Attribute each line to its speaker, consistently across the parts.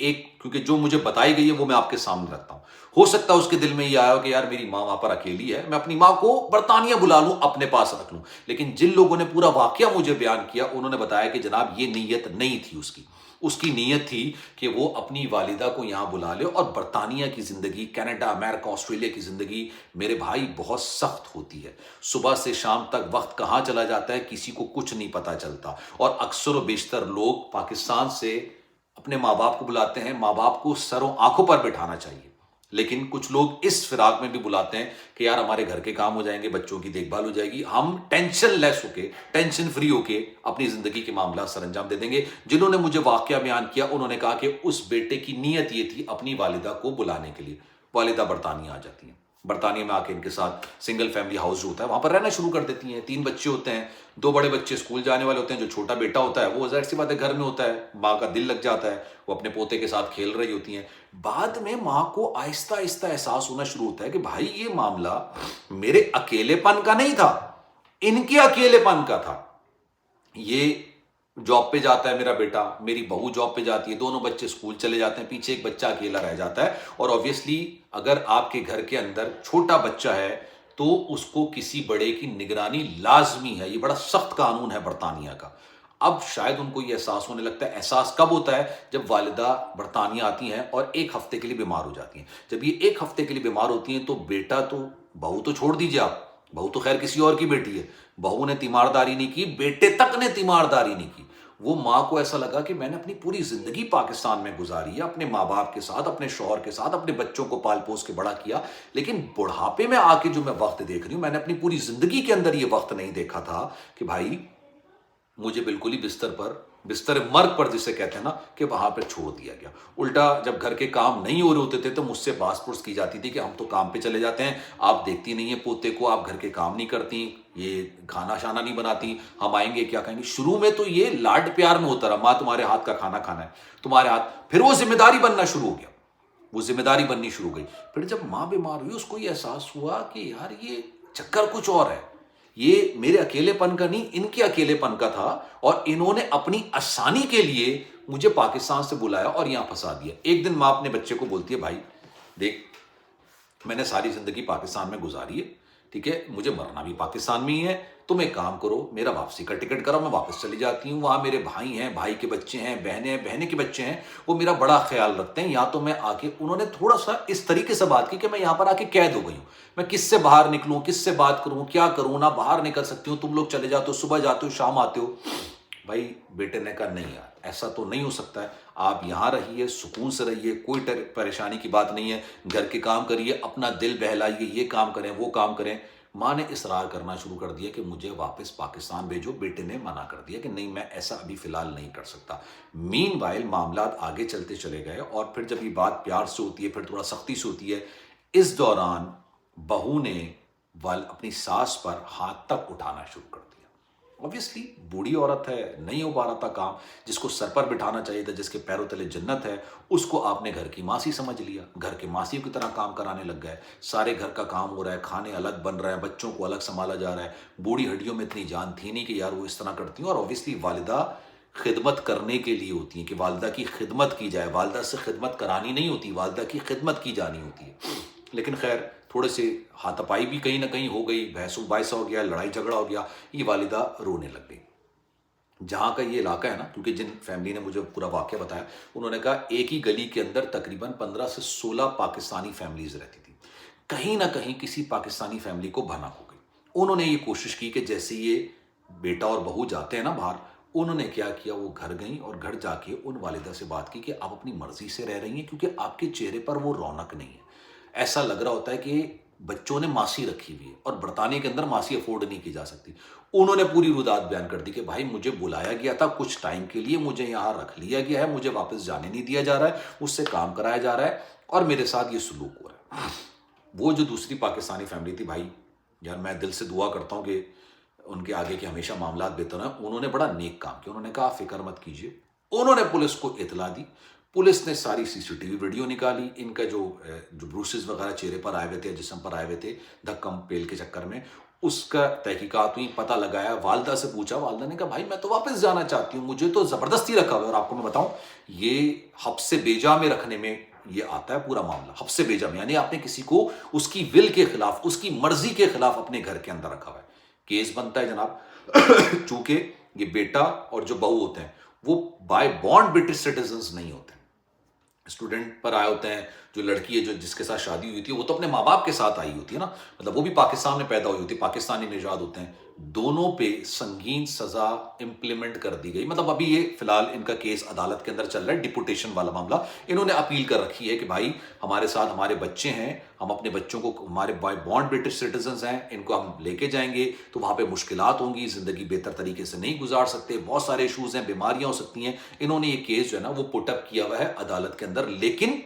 Speaker 1: ایک کیونکہ جو مجھے بتائی گئی ہے وہ میں آپ کے سامنے رکھتا ہوں. ہو سکتا ہے اس کے دل میں یہ آیا ہو کہ یار میری ماں وہاں پر اکیلی ہے, میں اپنی ماں کو برطانیہ بلا لوں, اپنے پاس رکھ لوں. لیکن جن لوگوں نے پورا واقعہ مجھے بیان کیا انہوں نے بتایا کہ جناب یہ نیت نہیں تھی اس کی نیت تھی کہ وہ اپنی والدہ کو یہاں بلا لے. اور برطانیہ کی زندگی, کینیڈا, امریکہ, آسٹریلیا کی زندگی میرے بھائی بہت سخت ہوتی ہے. صبح سے شام تک وقت کہاں چلا جاتا ہے کسی کو کچھ نہیں پتا چلتا. اور اکثر و بیشتر لوگ پاکستان سے اپنے ماں باپ کو بلاتے ہیں, ماں باپ کو سروں آنکھوں پر بٹھانا چاہیے, لیکن کچھ لوگ اس فراق میں بھی بلاتے ہیں کہ یار ہمارے گھر کے کام ہو جائیں گے, بچوں کی دیکھ بھال ہو جائے گی, ہم ٹینشن لیس ہو کے, ٹینشن فری ہو کے اپنی زندگی کے معاملات سر انجام دے دیں گے. جنہوں نے مجھے واقعہ بیان کیا انہوں نے کہا کہ اس بیٹے کی نیت یہ تھی اپنی والدہ کو بلانے کے لیے. والدہ برطانیہ آ جاتی ہیں, برطانیہ میں آ کے ان کے ساتھ سنگل فیملی ہاؤس جو ہوتا ہے وہاں پر رہنا شروع کر دیتی ہیں. 3 بچے ہوتے ہیں, 2 بڑے بچے اسکول جانے والے ہوتے ہیں, جو چھوٹا بیٹا ہوتا ہے وہ ظاہر سی بات ہے گھر میں ہوتا ہے, ماں کا دل لگ جاتا ہے, وہ اپنے پوتے کے ساتھ کھیل رہی ہوتی ہیں. بعد میں ماں کو آہستہ آہستہ احساس ہونا شروع ہوتا ہے کہ بھائی یہ معاملہ میرے اکیلے پن کا نہیں تھا, ان کے اکیلے پن کا تھا. یہ جاب پہ جاتا ہے میرا بیٹا, میری بہو جاب پہ جاتی ہے, دونوں بچے اسکول چلے جاتے ہیں, پیچھے ایک بچہ اکیلا رہ جاتا ہے. اور آبویسلی اگر آپ کے گھر کے اندر چھوٹا بچہ ہے تو اس کو کسی بڑے کی نگرانی لازمی ہے. یہ بڑا سخت قانون ہے برطانیہ کا. اب شاید ان کو یہ احساس ہونے لگتا ہے. احساس کب ہوتا ہے؟ جب والدہ برطانیہ آتی ہیں اور 1 ہفتے کے لیے بیمار ہو جاتی ہیں. جب یہ 1 ہفتے کے لیے بیمار ہوتی ہیں تو بیٹا تو, بہو تو چھوڑ دیجیے آپ, بہو تو خیر کسی اور کی بیٹی ہے, بہو نے تیمارداری نہیں کی, بیٹے تک نے تیمارداری نہیں کی. وہ ماں کو ایسا لگا کہ میں نے اپنی پوری زندگی پاکستان میں گزاری ہے, اپنے ماں باپ کے ساتھ, اپنے شوہر کے ساتھ, اپنے بچوں کو پال پوس کے بڑا کیا, لیکن بڑھاپے میں آ کے جو میں وقت دیکھ رہی ہوں, میں نے اپنی پوری زندگی کے اندر یہ وقت نہیں دیکھا تھا کہ بھائی مجھے بالکل ہی بستر مرگ پر جسے کہتے ہیں نا کہ وہاں پہ چھوڑ دیا گیا. الٹا جب گھر کے کام نہیں ہو رہے ہوتے تھے تو مجھ سے باس پرس کی جاتی تھی کہ ہم تو کام پہ چلے جاتے ہیں, آپ دیکھتی نہیں ہیں پوتے کو, آپ گھر کے کام نہیں کرتی, یہ کھانا شانا نہیں بناتی, ہم آئیں گے کیا کہیں گے. شروع میں تو یہ لاڈ پیار میں ہوتا رہا, ماں تمہارے ہاتھ کا کھانا کھانا ہے, تمہارے ہاتھ. پھر وہ ذمہ داری بننا شروع ہو گیا, وہ ذمہ داری بننی شروع ہو گئی. پھر جب ماں بیمار ہوئی اس کو یہ احساس ہوا کہ یار یہ چکر کچھ اور ہے, یہ میرے اکیلے پن کا نہیں, ان کے اکیلے پن کا تھا, اور انہوں نے اپنی آسانی کے لیے مجھے پاکستان سے بلایا اور یہاں پھنسا دیا. ایک دن ماں اپنے بچے کو بولتی ہے بھائی دیکھ میں نے ساری زندگی پاکستان میں گزاری ہے, ٹھیک ہے, مجھے مرنا بھی پاکستان میں ہی ہے, تم ایک کام کرو میرا واپسی کا ٹکٹ کرو, میں واپس چلی جاتی ہوں. وہاں میرے بھائی ہیں, بھائی کے بچے ہیں, بہنیں ہیں, بہنیں کے بچے ہیں, وہ میرا بڑا خیال رکھتے ہیں. یا تو میں آ کے, انہوں نے تھوڑا سا اس طریقے سے بات کی کہ میں یہاں پر آ کے قید ہو گئی ہوں, میں کس سے باہر نکلوں, کس سے بات کروں, کیا کروں, نہ باہر نکل سکتی ہوں, تم لوگ چلے جاتے ہو, صبح جاتے ہو شام آتے ہو. بھائی بیٹے نے کہا نہیں یار ایسا تو نہیں ہو سکتا ہے, آپ یہاں رہیے, سکون سے رہیے, کوئی پریشانی کی بات نہیں ہے, گھر کے کام کریے, اپنا دل بہلائیے, یہ کام کریں وہ کام کریں. ماں نے اصرار کرنا شروع کر دیا کہ مجھے واپس پاکستان بھیجو. بیٹے نے منع کر دیا کہ نہیں میں ایسا ابھی فی الحال نہیں کر سکتا. مین وائل معاملات آگے چلتے چلے گئے, اور پھر جب یہ بات پیار سے ہوتی ہے پھر تھوڑا سختی سے ہوتی ہے. اس دوران بہو نے اپنی ساس پر ہاتھ تک اٹھانا شروع کر دیا. اوبیسلی بوڑھی عورت ہے, نہیں ہو پا رہا تھا کام, جس کو سر پر بٹھانا چاہیے تھا, جس کے پیروں تلے جنت ہے, اس کو آپ نے گھر کی ماسی سمجھ لیا, گھر کے ماسی کی طرح کام کرانے لگ گئے. سارے گھر کا کام ہو رہا ہے, کھانے الگ بن رہے ہیں, بچوں کو الگ سنبھالا جا رہا ہے. بوڑھی ہڈیوں میں اتنی جان تھی نہیں کہ یار وہ اس طرح کرتی ہوں. اور اوبیسلی والدہ خدمت کرنے کے لیے ہوتی ہیں کہ والدہ کی خدمت کی جائے, والدہ سے خدمت کرانی نہیں ہوتی, والدہ کی خدمت کی جانی ہوتی ہے. لیکن خیر تھوڑے سے ہاتھاپائی بھی کہیں نہ کہیں ہو گئی, بحث و باعث ہو گیا, لڑائی جھگڑا ہو گیا, یہ والدہ رونے لگ گئی. جہاں کا یہ علاقہ ہے نا, کیونکہ جن فیملی نے مجھے پورا واقعہ بتایا انہوں نے کہا ایک ہی گلی کے اندر تقریباً 15 سے 16 پاکستانی فیملیز رہتی تھی. کہیں نہ کہیں کسی پاکستانی فیملی کو بھنک ہو گئی. انہوں نے یہ کوشش کی کہ جیسے یہ بیٹا اور بہو جاتے ہیں نا باہر, انہوں نے کیا کیا, وہ گھر گئیں اور گھر جا کے ان والدہ سے بات کی کہ آپ اپنی مرضی سے رہ رہی ہیں, کیونکہ آپ کے چہرے پر وہ رونق نہیں ہے. ایسا لگ رہا ہوتا ہے کہ بچوں نے ماسی رکھی ہوئی ہے, اور برطانیہ کے اندر ماسی افورڈ نہیں کی جا سکتی. انہوں نے پوری رودات بیان کر دی کہ بھائی مجھے بلایا گیا تھا کچھ ٹائم کے لیے, مجھے یہاں رکھ لیا گیا ہے, مجھے واپس جانے نہیں دیا جا رہا ہے, مجھ سے کام کرایا جا رہا ہے, اور میرے ساتھ یہ سلوک ہو رہا ہے. وہ جو دوسری پاکستانی فیملی تھی, بھائی یار میں دل سے دعا کرتا ہوں کہ ان کے آگے کے ہمیشہ معاملات بہتر ہیں. انہوں نے بڑا نیک کام کیا. انہوں نے کہا فکر مت کیجیے. انہوں نے پولیس کو اطلاع دی. پولیس نے ساری CCTV ویڈیو نکالی. ان کا جو بروسز وغیرہ چہرے پر آئے ہوئے تھے, جسم پر آئے ہوئے تھے دھکم پیل کے چکر میں, اس کا تحقیقات ہوئی, پتہ لگایا, والدہ سے پوچھا, والدہ نے کہا بھائی میں تو واپس جانا چاہتی ہوں, مجھے تو زبردستی رکھا ہوا ہے. اور آپ کو میں بتاؤں, یہ حبس بیجا میں رکھنے میں یہ آتا ہے پورا معاملہ. حبس بیجا میں یعنی آپ نے کسی کو اس کی ول کے خلاف, اس کی مرضی کے خلاف اپنے گھر کے اندر رکھا ہوا ہے. کیس بنتا ہے جناب, چونکہ یہ بیٹا اور جو بہو ہوتے ہیں وہ بائی بانڈ برٹش سٹیزنز نہیں ہوتے. اسٹوڈنٹ پر آئے ہوتے ہیں, جو لڑکی ہے جو جس کے ساتھ شادی ہوئی تھی وہ تو اپنے ماں باپ کے ساتھ آئی ہوتی ہے نا, مطلب وہ بھی پاکستان میں پیدا ہوئی ہوتی ہے, پاکستانی نژاد ہوتے ہیں. دونوں پہ سنگین سزا امپلیمنٹ کر دی گئی. مطلب ابھی یہ فی الحال ان کا کیس عدالت کے اندر چل رہا ہے, ڈپوٹیشن والا معاملہ. انہوں نے اپیل کر رکھی ہے کہ بھائی ہمارے ساتھ ہمارے بچے ہیں, ہم اپنے بچوں کو, ہمارے بائی بانڈ برٹش سٹیزنز ہیں, ان کو ہم لے کے جائیں گے تو وہاں پہ مشکلات ہوں گی, زندگی بہتر طریقے سے نہیں گزار سکتے, بہت سارے ایشوز ہیں, بیماریاں ہو سکتی ہیں. انہوں نے یہ کیس جو ہے نا وہ پٹ اپ کیا ہوا ہے عدالت کے اندر, لیکن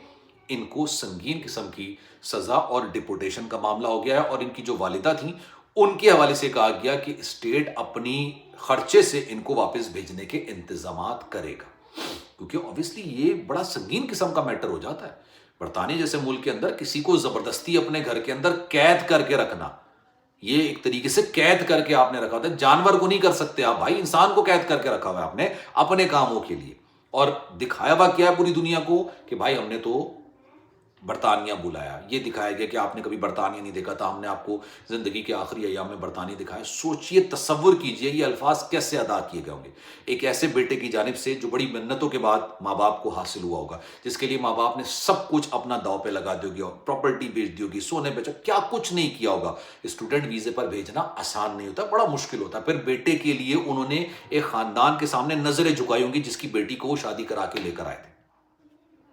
Speaker 1: ان کو سنگین قسم کی سزا اور ڈپورٹیشن کا معاملہ ہو گیا ہے. اور ان کی جو والدہ تھیں ان کے حوالے سے کہا گیا کہ اسٹیٹ اپنی خرچے سے ان کو واپس بھیجنے کے انتظامات کرے گا, کیونکہ obviously یہ بڑا سنگین قسم کا میٹر ہو جاتا ہے. برطانیہ جیسے ملک کے اندر کسی کو زبردستی اپنے گھر کے اندر قید کر کے رکھنا, یہ ایک طریقے سے قید کر کے آپ نے رکھا ہوتا ہے. جانور کو نہیں کر سکتے آپ بھائی, انسان کو قید کر کے رکھا ہوا ہے آپ نے اپنے کاموں کے لیے. اور دکھایا ہوا کیا ہے پوری دنیا کو کہ بھائی ہم نے تو برطانیہ بلایا, یہ دکھایا گیا کہ آپ نے کبھی برطانیہ نہیں دیکھا تھا, ہم نے آپ کو زندگی کے آخری ایام میں برطانیہ دکھایا. سوچئے, تصور کیجئے یہ الفاظ کیسے ادا کیے گئے ہوں گے ایک ایسے بیٹے کی جانب سے جو بڑی منتوں کے بعد ماں باپ کو حاصل ہوا ہوگا, جس کے لیے ماں باپ نے سب کچھ اپنا داؤ پہ لگا دی ہوگی, پراپرٹی بیچ دی ہوگی, سونے بیچا, کیا کچھ نہیں کیا ہوگا. اسٹوڈنٹ ویزے پر بھیجنا آسان نہیں ہوتا, بڑا مشکل ہوتا ہے. پھر بیٹے کے لیے انہوں نے ایک خاندان کے سامنے نظریں جھکائی ہوں گی جس کی بیٹی کو وہ شادی کرا کے لے کر آئے تھے.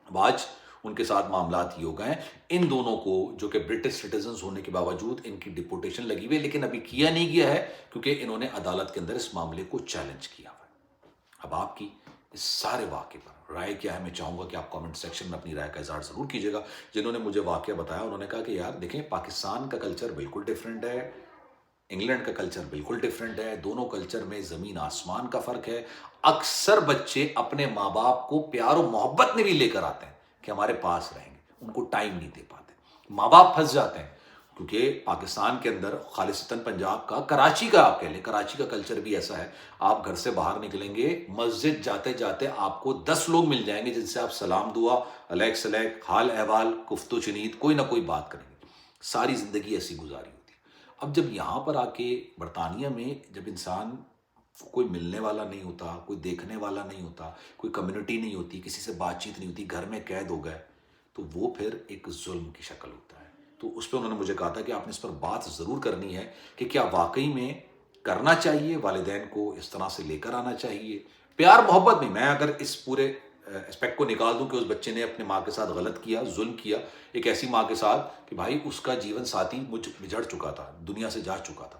Speaker 1: اب آج ان کے ساتھ معاملات یہ ہو گئے ہیں. ان دونوں کو جو کہ برٹش سٹیزنز ہونے کے باوجود ان کی ڈپورٹیشن لگی ہوئی ہے, لیکن ابھی کیا نہیں گیا ہے کیونکہ انہوں نے عدالت کے اندر اس معاملے کو چیلنج کیا ہوا ہے. اب آپ کی اس سارے واقعے پر رائے کیا ہے, میں چاہوں گا کہ آپ کامنٹ سیکشن میں اپنی رائے کا اظہار ضرور کیجیے گا. جنہوں نے مجھے واقعہ بتایا انہوں نے کہا کہ یار دیکھیں, پاکستان کا کلچر بالکل ڈیفرنٹ ہے, انگلینڈ کا کلچر بالکل ڈیفرنٹ ہے, دونوں کلچر میں زمین آسمان کا فرق ہے. اکثر بچے اپنے ماں باپ کو پیار و محبت میں بھی لے کر آتے ہیں کہ ہمارے پاس رہیں گے, ان کو ٹائم نہیں دے پاتے, ماں باپ پھنس جاتے ہیں. کیونکہ پاکستان کے اندر خالصتاً پنجاب کا, کراچی کا آپ کہہ لیں, کراچی کا کلچر بھی ایسا ہے, آپ گھر سے باہر نکلیں گے, مسجد جاتے جاتے آپ کو 10 لوگ مل جائیں گے جن سے آپ سلام دعا, علیک سلیک, حال احوال, گفت و شنید, کوئی نہ کوئی بات کریں گے. ساری زندگی ایسی گزاری ہوتی ہے. اب جب یہاں پر آ کے برطانیہ میں جب انسان کوئی ملنے والا نہیں ہوتا, کوئی دیکھنے والا نہیں ہوتا, کوئی کمیونٹی نہیں ہوتی, کسی سے بات چیت نہیں ہوتی, گھر میں قید ہو گئے, تو وہ پھر ایک ظلم کی شکل ہوتا ہے. تو اس پہ انہوں نے مجھے کہا تھا کہ آپ نے اس پر بات ضرور کرنی ہے کہ کیا واقعی میں کرنا چاہیے, والدین کو اس طرح سے لے کر آنا چاہیے, پیار محبت میں. میں اگر اس پورے اسپیکٹ کو نکال دوں کہ اس بچے نے اپنے ماں کے ساتھ غلط کیا, ظلم کیا, ایک ایسی ماں کے ساتھ کہ بھائی اس کا جیون ساتھی بجھڑ چکا تھا, دنیا سے جا چکا تھا,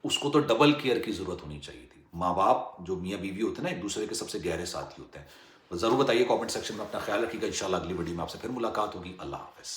Speaker 1: اس کو تو ڈبل کیئر کی ضرورت ہونی چاہیے تھی. ماں باپ جو میاں بیوی ہوتے ہیں نا, ایک دوسرے کے سب سے گہرے ساتھی ہوتے ہیں. ضرور بتائیے کامنٹ سیکشن میں, اپنا خیال رکھیے گا. انشاءاللہ اگلی ویڈیو میں آپ سے پھر ملاقات ہوگی. اللہ حافظ.